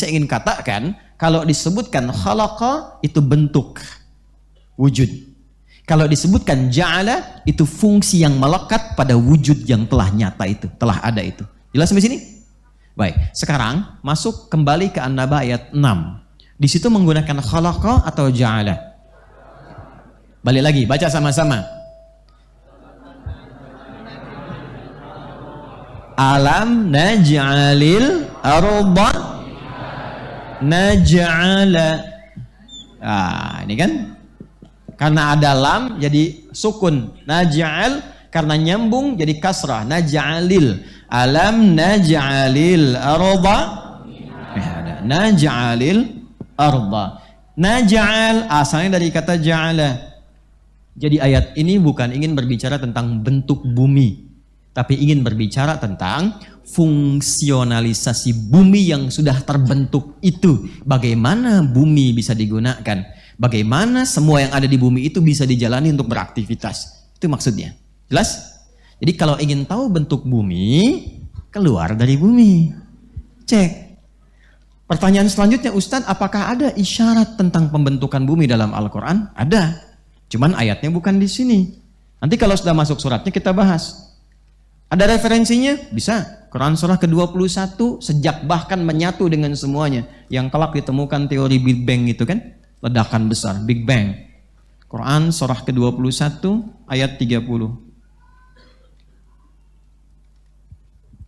saya ingin katakan, kalau disebutkan khalaqa itu bentuk wujud. Kalau disebutkan ja'ala itu fungsi yang melekat pada wujud yang telah nyata itu, telah ada itu. Jelas sampai sini? Baik, sekarang masuk kembali ke An-Naba ayat 6. Di situ menggunakan khalaqa atau ja'ala? Balik lagi, baca sama-sama. Alam naj'alil arda naj'ala. Ini kan karena ada lam jadi sukun. Naj'al karena nyambung jadi kasrah. Naj'alil. Alam naj'alil arda. Naj'alil arda. Naj'al asalnya dari kata ja'ala. Jadi ayat ini bukan ingin berbicara tentang bentuk bumi, tapi ingin berbicara tentang fungsionalisasi bumi yang sudah terbentuk itu. Bagaimana bumi bisa digunakan? Bagaimana semua yang ada di bumi itu bisa dijalani untuk beraktivitas? Itu maksudnya. Jelas? Jadi kalau ingin tahu bentuk bumi, keluar dari bumi. Cek. Pertanyaan selanjutnya, Ustadz, apakah ada isyarat tentang pembentukan bumi dalam Al-Quran? Ada. Cuman ayatnya bukan di sini. Nanti kalau sudah masuk suratnya kita bahas. Ada referensinya? Bisa. Quran surah ke-21 sejak bahkan menyatu dengan semuanya. Yang kelak ditemukan teori Big Bang itu kan? Ledakan besar, Big Bang. Quran surah ke-21 ayat 30.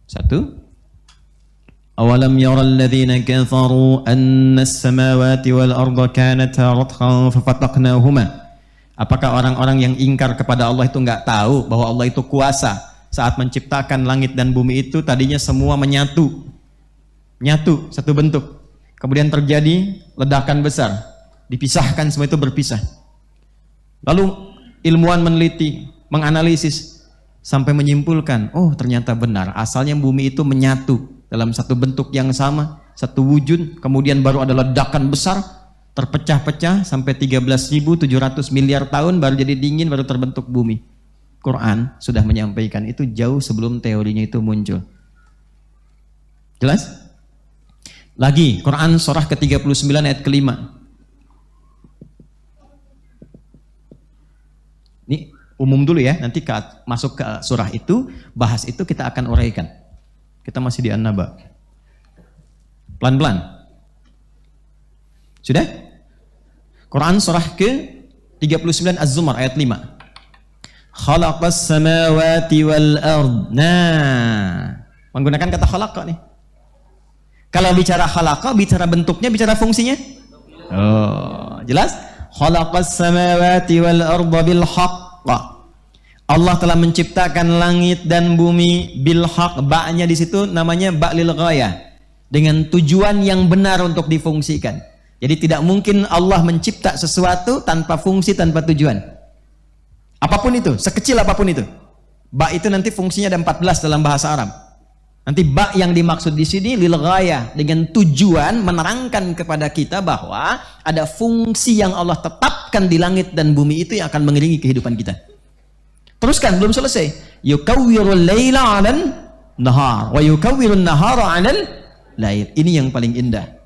1. Awalam yaral ladzina kafaru anna as-samawati wal arda kanata ratqan fafataqnahuma. Apakah orang-orang yang ingkar kepada Allah itu enggak tahu bahwa Allah itu kuasa? Saat menciptakan langit dan bumi itu tadinya semua menyatu. Nyatu, satu bentuk. Kemudian terjadi ledakan besar. Dipisahkan, semua itu berpisah. Lalu ilmuwan meneliti, menganalisis sampai menyimpulkan, oh ternyata benar, asalnya bumi itu menyatu dalam satu bentuk yang sama, satu wujud, kemudian baru ada ledakan besar, terpecah-pecah sampai 13.700 miliar tahun baru jadi dingin, baru terbentuk bumi. Quran sudah menyampaikan itu jauh sebelum teorinya itu muncul. Jelas? Lagi, Quran surah ke-39 ayat ke-5. Ini umum dulu ya, nanti masuk ke surah itu, bahas itu kita akan uraikan. Kita masih di An-Naba. Pelan-pelan. Sudah? Quran surah ke-39 Az-Zumar ayat 5. Khalaqas samawati wal ard. Nah, menggunakan kata khalaqa nih. Kalau bicara khalaqa, bicara bentuknya, bicara fungsinya? Oh, jelas? Khalaqas samawati wal arda bil haqq. Allah telah menciptakan langit dan bumi bil haqq. Ba-nya di situ namanya ba lil ghayah. Dengan tujuan yang benar untuk difungsikan. Jadi tidak mungkin Allah mencipta sesuatu tanpa fungsi, tanpa tujuan. Apapun itu, sekecil apapun itu. Ba itu nanti fungsinya ada 14 dalam bahasa Arab. Nanti ba yang dimaksud di sini lil ghayah, dengan tujuan menerangkan kepada kita bahwa ada fungsi yang Allah tetapkan di langit dan bumi itu yang akan mengiringi kehidupan kita. Teruskan, belum selesai. Yukawwirul laila 'alan nahar wa yukawwirun nahara 'alal lail. Ini yang paling indah.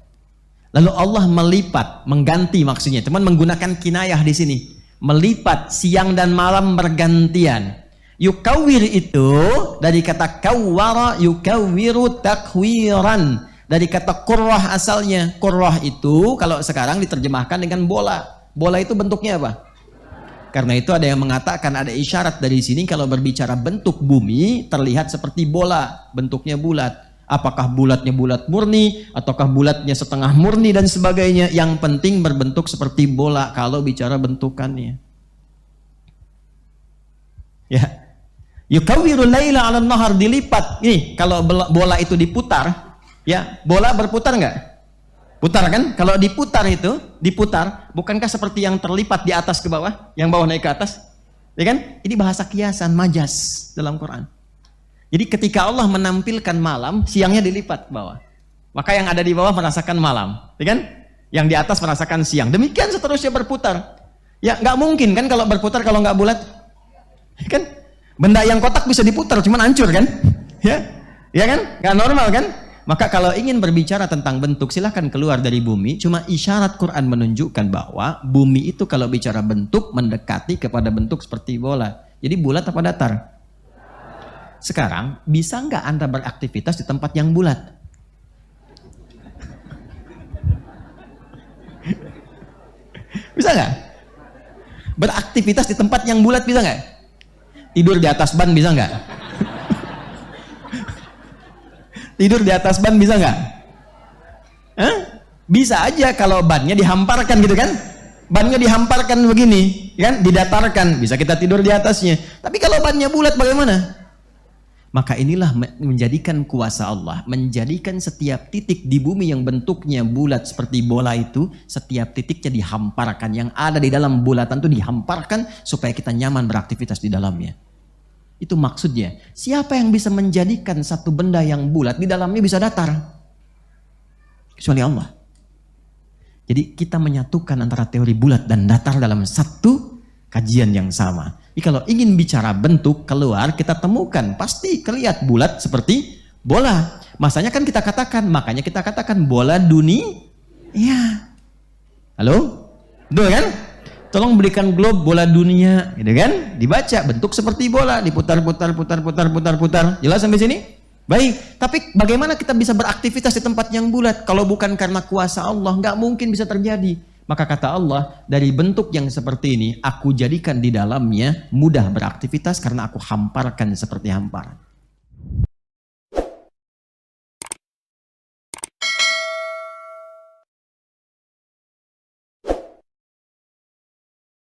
Lalu Allah melipat, mengganti maksudnya. Teman menggunakan kinayah di sini. Melipat siang dan malam bergantian. Yukawwir itu dari kata kawwara yukawwiru takwiran. Dari kata qurrah asalnya. Qurrah itu kalau sekarang diterjemahkan dengan bola. Bola itu bentuknya apa? Karena itu ada yang mengatakan ada isyarat dari sini kalau berbicara bentuk bumi terlihat seperti bola, bentuknya bulat. Apakah bulatnya bulat murni ataukah bulatnya setengah murni dan sebagainya, yang penting berbentuk seperti bola kalau bicara bentukannya. Ya. Yukawwirul laila 'alan nahar, dilipat. Nih, kalau bola itu diputar, ya, bola berputar enggak? Putar kan? Kalau diputar itu, diputar, bukankah seperti yang terlipat di atas ke bawah, yang bawah naik ke atas? Ya kan? Ini bahasa kiasan, majas dalam Quran. Jadi ketika Allah menampilkan malam, siangnya dilipat ke bawah. Maka yang ada di bawah merasakan malam, ya kan? Yang di atas merasakan siang. Demikian seterusnya berputar. Ya nggak mungkin kan kalau berputar kalau nggak bulat, ya kan? Benda yang kotak bisa diputar, cuman hancur kan? Ya kan? Nggak normal kan? Maka kalau ingin berbicara tentang bentuk, silahkan keluar dari bumi. Cuma isyarat Quran menunjukkan bahwa bumi itu kalau bicara bentuk mendekati kepada bentuk seperti bola. Jadi bulat apa datar? Sekarang bisa nggak Anda beraktivitas di tempat yang bulat? Bisa nggak? Beraktivitas di tempat yang bulat bisa nggak? Tidur di atas ban bisa nggak? Tidur di atas ban bisa nggak? Bisa aja kalau bannya dihamparkan gitu kan? Bannya dihamparkan begini, kan? Didatarkan, bisa kita tidur di atasnya. Tapi kalau bannya bulat bagaimana? Maka inilah menjadikan kuasa Allah, menjadikan setiap titik di bumi yang bentuknya bulat seperti bola itu, setiap titiknya dihamparkan. Yang ada di dalam bulatan itu dihamparkan supaya kita nyaman beraktivitas di dalamnya. Itu maksudnya. Siapa yang bisa menjadikan satu benda yang bulat di dalamnya bisa datar? Kecuali Allah. Jadi kita menyatukan antara teori bulat dan datar dalam satu kajian yang sama. Jadi kalau ingin bicara bentuk keluar, kita temukan pasti kelihatan bulat seperti bola. Makanya kita katakan bola dunia. Iya. Halo? Betul kan? Tolong berikan globe bola dunia, gitu kan? Dibaca bentuk seperti bola, diputar. Jelas sampai sini? Baik. Tapi bagaimana kita bisa beraktivitas di tempat yang bulat kalau bukan karena kuasa Allah? Nggak mungkin bisa terjadi. Maka kata Allah, dari bentuk yang seperti ini, aku jadikan di dalamnya mudah beraktivitas karena aku hamparkan seperti hamparan.